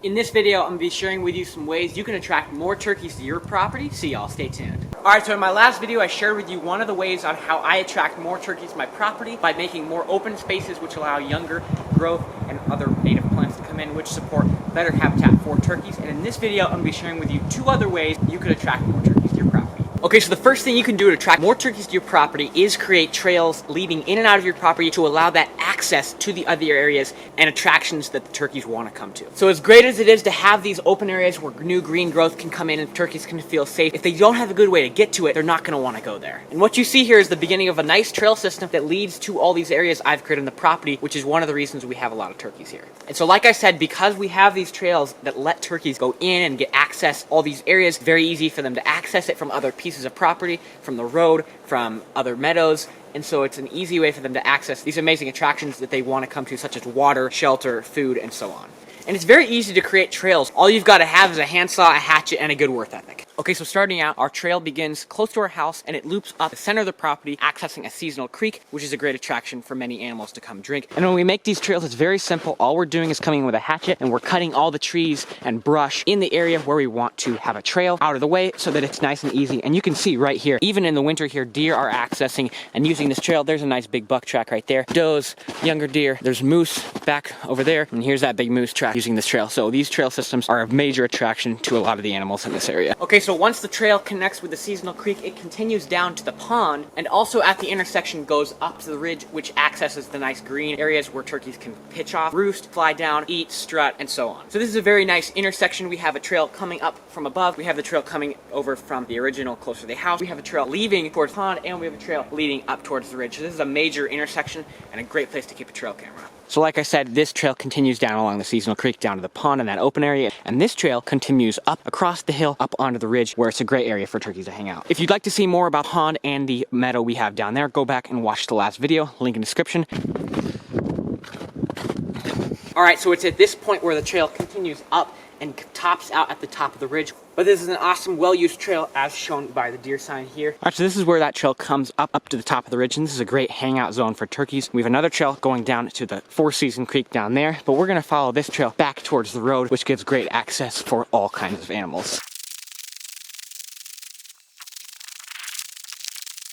In this video, I'm going to be sharing with you some ways you can attract more turkeys to your property, so y'all stay tuned. Alright, so in my last video, I shared with you one of the ways on how I attract more turkeys to my property by making more open spaces which allow younger growth and other native plants to come in, which support better habitat for turkeys. And in this video, I'm going to be sharing with you two other ways you could attract more turkeys to your property. Okay, so the first thing you can do to attract more turkeys to your property is create trails leading in and out of your property to allow that access to the other areas and attractions that the turkeys want to come to. So as great as it is to have these open areas where new green growth can come in and turkeys can feel safe, if they don't have a good way to get to it, they're not going to want to go there. And what you see here is the beginning of a nice trail system that leads to all these areas I've created on the property, which is one of the reasons we have a lot of turkeys here. And so like I said, because we have these trails that let turkeys go in and get access all these areas, very easy for them to access it from other pieces of property, from the road, from other meadows. And so it's an easy way for them to access these amazing attractions that they want to come to, such as water, shelter, food, and so on. And it's very easy to create trails. All you've got to have is a handsaw, a hatchet, and a good work ethic. Okay, so starting out, our trail begins close to our house and it loops up the center of the property, accessing a seasonal creek, which is a great attraction for many animals to come drink. And when we make these trails, it's very simple. All we're doing is coming in with a hatchet and we're cutting all the trees and brush in the area where we want to have a trail out of the way so that it's nice and easy. And you can see right here, even in the winter here, deer are accessing and using this trail. There's a nice big buck track right there. Does, younger deer, there's moose back over there, and here's that big moose track using this trail. So these trail systems are a major attraction to a lot of the animals in this area. Okay, so once the trail connects with the seasonal creek, it continues down to the pond, and also at the intersection goes up to the ridge, which accesses the nice green areas where turkeys can pitch off, roost, fly down, eat, strut, and so on. So this is a very nice intersection. We have a trail coming up from above. We have the trail coming over from the original closer to the house. We have a trail leaving towards the pond, and we have a trail leading up towards the ridge. So this is a major intersection and a great place to keep a trail camera. So like I said, this trail continues down along the seasonal creek down to the pond in that open area, and this trail continues up across the hill up onto the ridge where it's a great area for turkeys to hang out. If you'd like to see more about pond and the meadow we have down there, go back and watch the last video, link in the description. Alright, so it's at this point where the trail continues up and tops out at the top of the ridge. But this is an awesome, well-used trail as shown by the deer sign here. Alright, so this is where that trail comes up to the top of the ridge, and this is a great hangout zone for turkeys. We have another trail going down to the Four Season Creek down there, but we're gonna follow this trail back towards the road, which gives great access for all kinds of animals.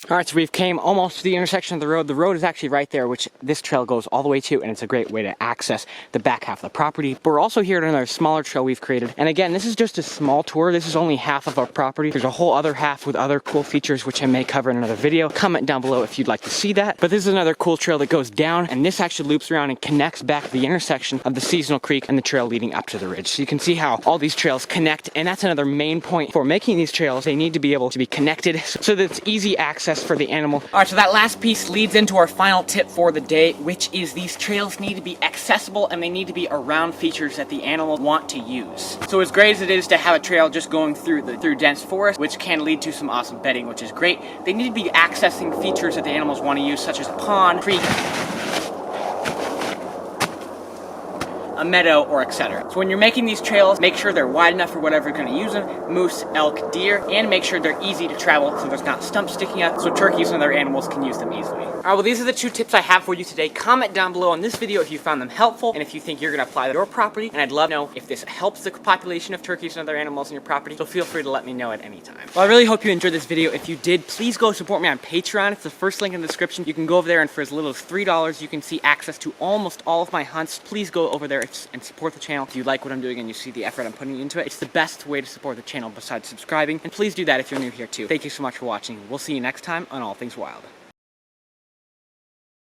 Alright, so we've came almost to the intersection of the road. The road is actually right there, which this trail goes all the way to, and it's a great way to access the back half of the property. But we're also here at another smaller trail we've created. And again, this is just a small tour. This is only half of our property. There's a whole other half with other cool features, which I may cover in another video. Comment down below if you'd like to see that. But this is another cool trail that goes down, and this actually loops around and connects back to the intersection of the seasonal creek and the trail leading up to the ridge. So you can see how all these trails connect, and that's another main point for making these trails. They need to be able to be connected so that it's easy access for the animal. Alright, so that last piece leads into our final tip for the day, which is these trails need to be accessible and they need to be around features that the animal want to use. So as great as it is to have a trail just going through dense forest, which can lead to some awesome bedding, which is great, they need to be accessing features that the animals want to use, such as a pond, creek, a meadow, or etc. So when you're making these trails, make sure they're wide enough for whatever you're going to use them, moose, elk, deer, and make sure they're easy to travel so there's not stumps sticking out so turkeys and other animals can use them easily. Alright, well these are the two tips I have for you today. Comment down below on this video if you found them helpful and if you think you're going to apply them to your property, and I'd love to know if this helps the population of turkeys and other animals in your property, so feel free to let me know at any time. Well, I really hope you enjoyed this video. If you did, please go support me on Patreon. It's the first link in the description. You can go over there, and for as little as $3 you can see access to almost all of my hunts. Please go over there and support the channel if you like what I'm doing and you see the effort I'm putting into it. It's the best way to support the channel besides subscribing, and please do that if you're new here too. Thank you so much for watching. We'll see you next time on All Things Wild.